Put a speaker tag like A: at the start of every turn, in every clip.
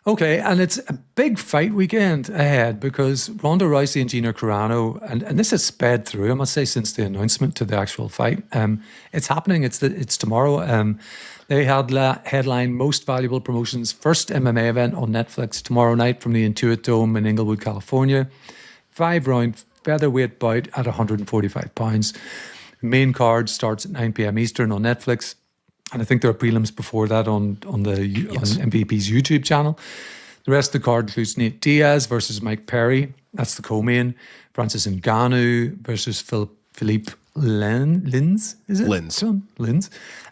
A: Okay, and it's a big fight weekend ahead because Ronda Rousey and Gina Carano, and this has sped through, I must say, since the announcement to the actual fight. It's happening. It's tomorrow. They had headline Most Valuable Promotions first MMA event on Netflix tomorrow night from the Intuit Dome in Inglewood, California. 5-round featherweight bout at 145 pounds. Main card starts at 9 p.m. Eastern on Netflix. And I think there are prelims before that on MVP's YouTube channel. The rest of the card includes Nate Diaz versus Mike Perry. That's the co-main. Francis Ngannou versus Philippe Lins. Is it? Lins.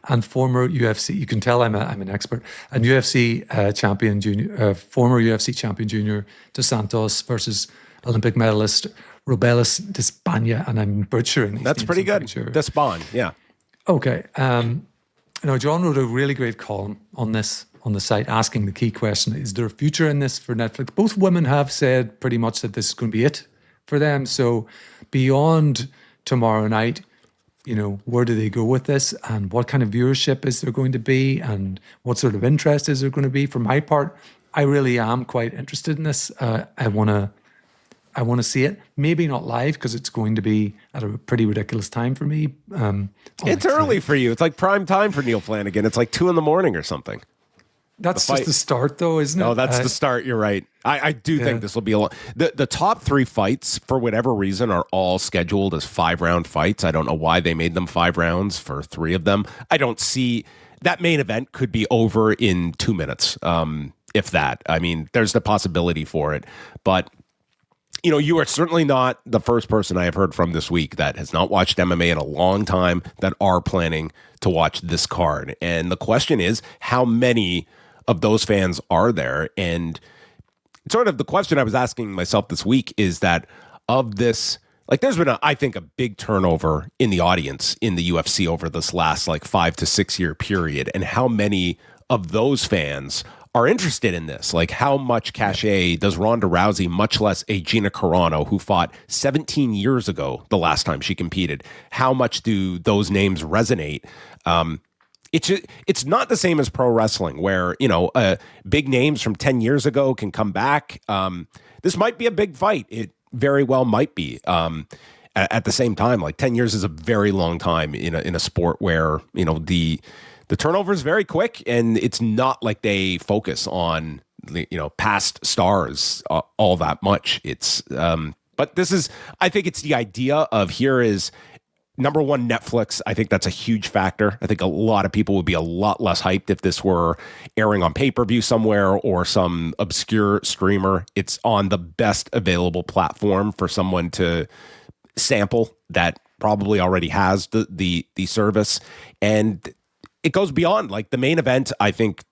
A: And former UFC, you can tell I'm an expert, and UFC champion junior, former UFC champion junior Dos Santos versus Olympic medalist Robelis Despania. And I'm butchering these
B: That's
A: names,
B: pretty good.
A: sure.
B: Despan, yeah.
A: Okay. John wrote a really great column on this on the site asking the key question, is there a future in this for Netflix? Both women have said pretty much that this is going to be it for them. So beyond tomorrow night, where do they go with this and what kind of viewership is there going to be and what sort of interest is there going to be? For my part, I really am quite interested in this. I want to see it. Maybe not live because it's going to be at a pretty ridiculous time for me.
B: It's early for you. It's like prime time for Neil Flanagan. It's like 2 a.m. or something.
A: That's just the start, though, isn't it?
B: No, that's the start. You're right. I do think this will be a lot. The top 3 fights, for whatever reason, are all scheduled as 5-round fights. I don't know why they made them 5 rounds for 3 of them. I don't see that main event could be over in 2 minutes, if that. I mean, there's the possibility for it, but. You are certainly not the first person I have heard from this week that has not watched MMA in a long time that are planning to watch this card. And the question is, how many of those fans are there? And sort of the question I was asking myself this week is that of this, like there's been, I think, a big turnover in the audience in the UFC over this last 5 to 6 year period. And how many of those fans are interested in this? Like, how much cachet does Ronda Rousey, much less a Gina Carano, who fought 17 years ago the last time she competed, how much do those names resonate? It's not the same as pro wrestling where, big names from 10 years ago can come back. This might be a big fight. It very well might be. At the same time, 10 years is a very long time in a sport where, the turnover is very quick, and it's not like they focus on past stars all that much. It's but this is, I think it's the idea of here is number one, Netflix. I think that's a huge factor. I think a lot of people would be a lot less hyped if this were airing on pay-per-view somewhere or some obscure streamer. It's on the best available platform for someone to sample that probably already has the service, and it goes beyond the main event. I think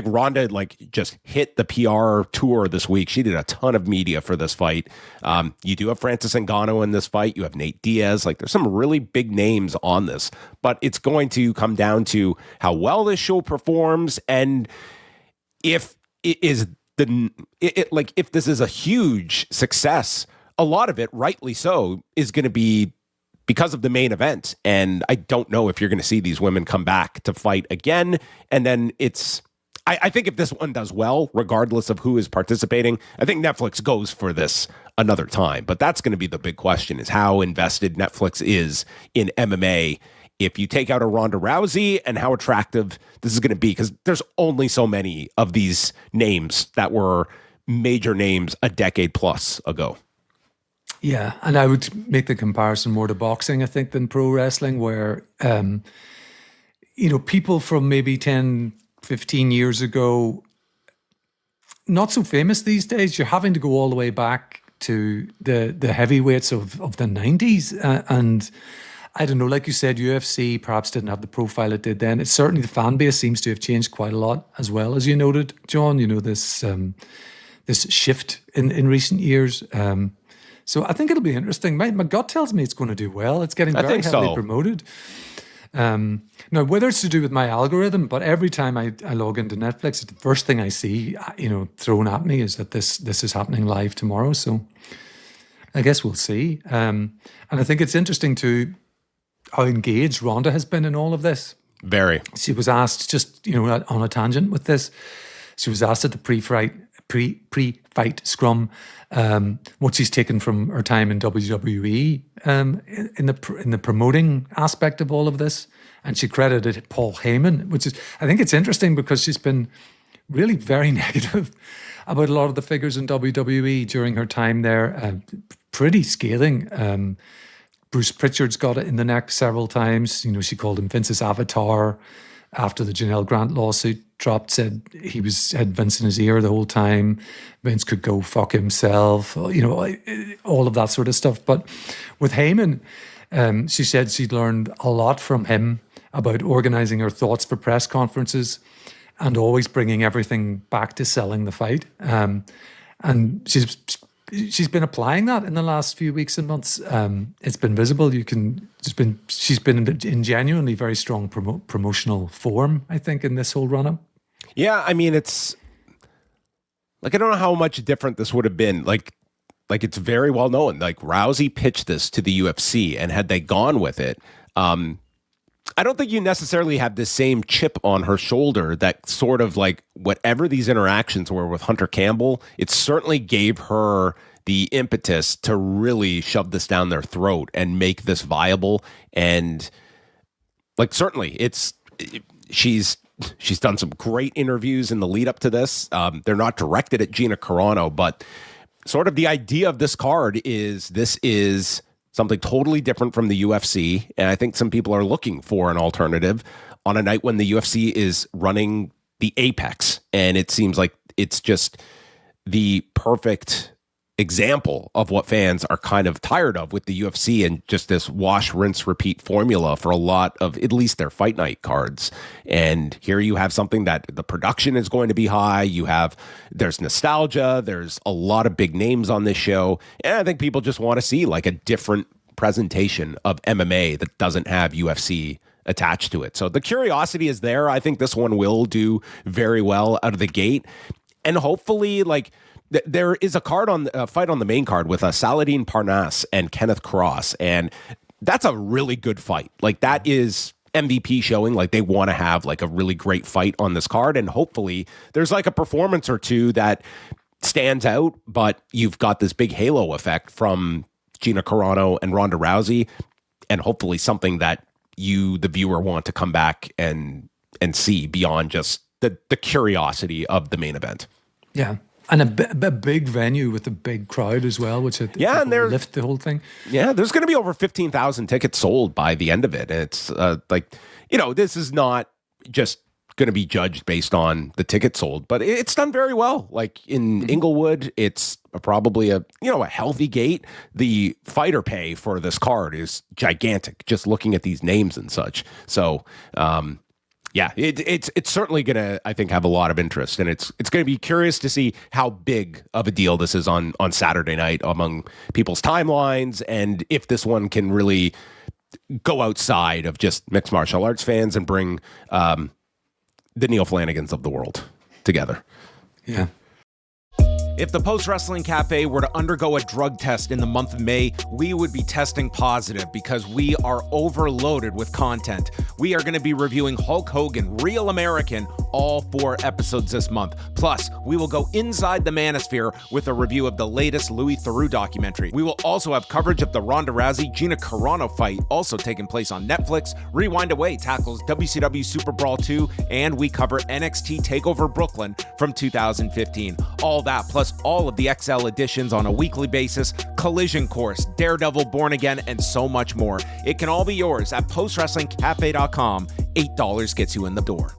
B: Ronda just hit the PR tour this week. She did a ton of media for this fight. You do have Francis Ngannou in this fight. You have Nate Diaz. There's some really big names on this, but it's going to come down to how well this show performs and if it is if this is a huge success. A lot of it, rightly so, is going to be because of the main event. And I don't know if you're going to see these women come back to fight again. And then I think if this one does well, regardless of who is participating, I think Netflix goes for this another time. But that's going to be the big question, is how invested Netflix is in MMA if you take out a Ronda Rousey, and how attractive this is going to be, because there's only so many of these names that were major names a decade plus ago.
A: Yeah, and I would make the comparison more to boxing, I think, than pro wrestling, where, people from maybe 10, 15 years ago, not so famous these days. You're having to go all the way back to the heavyweights of the 90s. And I don't know, like you said, UFC perhaps didn't have the profile it did then. It's certainly the fan base seems to have changed quite a lot as well, as you noted, John, this shift in recent years. So I think it'll be interesting. My gut tells me it's going to do well. It's getting very heavily promoted. Now, whether it's to do with my algorithm, but every time I log into Netflix, the first thing I see, thrown at me is that this is happening live tomorrow. So I guess we'll see. And I think it's interesting too how engaged Ronda has been in all of this.
B: Very.
A: She was asked just, on a tangent with this, She was asked at the pre-fight scrum what she's taken from her time in WWE in the promoting aspect of all of this, and she credited Paul Heyman, which is, I think it's interesting because she's been really very negative about a lot of the figures in WWE during her time there. Pretty scathing. Bruce Pritchard's got it in the neck several times. You know, she called him Vince's avatar after the Janelle Grant lawsuit dropped, said he had Vince in his ear the whole time. Vince could go fuck himself, you know, all of that sort of stuff. But with Heyman, she said she'd learned a lot from him about organizing her thoughts for press conferences and always bringing everything back to selling the fight. And she's been applying that in the last few weeks and months. It's been visible. She's been in genuinely very strong promotional form, I think, in this whole run-up.
B: Yeah, I mean, it's like, I don't know how much different this would have been. Like it's very well known. Like, Rousey pitched this to the UFC, and had they gone with it, I don't think you necessarily have the same chip on her shoulder that sort of, like, whatever these interactions were with Hunter Campbell, it certainly gave her the impetus to really shove this down their throat and make this viable. And, like, certainly she's done some great interviews in the lead up to this. They're not directed at Gina Carano, but sort of the idea of this card is this is something totally different from the UFC. And I think some people are looking for an alternative on a night when the UFC is running the apex. And it seems like it's just the perfect example of what fans are kind of tired of with the UFC, and just this wash, rinse, repeat formula for a lot of at least their fight night cards. And here you have something that the production is going to be high. There's nostalgia. There's a lot of big names on this show. And I think people just want to see like a different presentation of MMA that doesn't have UFC attached to it. So the curiosity is there. I think this one will do very well out of the gate. And hopefully, like, there is a fight on the main card with Saladin Parnasse and Kenneth Cross, and that's a really good fight. Like, that is MVP showing like they want to have like a really great fight on this card, and hopefully there's like a performance or two that stands out, but you've got this big halo effect from Gina Carano and Ronda Rousey, and hopefully something that you, the viewer, want to come back and see beyond just the curiosity of the main event.
A: Yeah. And a big venue with a big crowd as well, which and lift the whole thing.
B: Yeah, there's going to be over 15,000 tickets sold by the end of it. And it's this is not just going to be judged based on the tickets sold, but it's done very well. Like in Inglewood, it's probably a healthy gate. The fighter pay for this card is gigantic, just looking at these names and such. So, yeah, it's certainly going to, I think, have a lot of interest, and it's going to be curious to see how big of a deal this is on Saturday night among people's timelines, and if this one can really go outside of just mixed martial arts fans and bring the Neil Flanagans of the world together.
A: Yeah.
C: If the Post Wrestling Cafe were to undergo a drug test in the month of May, we would be testing positive because we are overloaded with content. We are going to be reviewing Hulk Hogan, Real American, all 4 episodes this month. Plus, we will go inside the Manosphere with a review of the latest Louis Theroux documentary. We will also have coverage of the Ronda Rousey Gina Carano fight, also taking place on Netflix. Rewind Away tackles WCW Super Brawl 2, and we cover NXT TakeOver Brooklyn from 2015. All that, plus all of the XL editions on a weekly basis, Collision Course, Daredevil Born Again, and so much more. It can all be yours at postwrestlingcafe.com. $8 gets you in the door.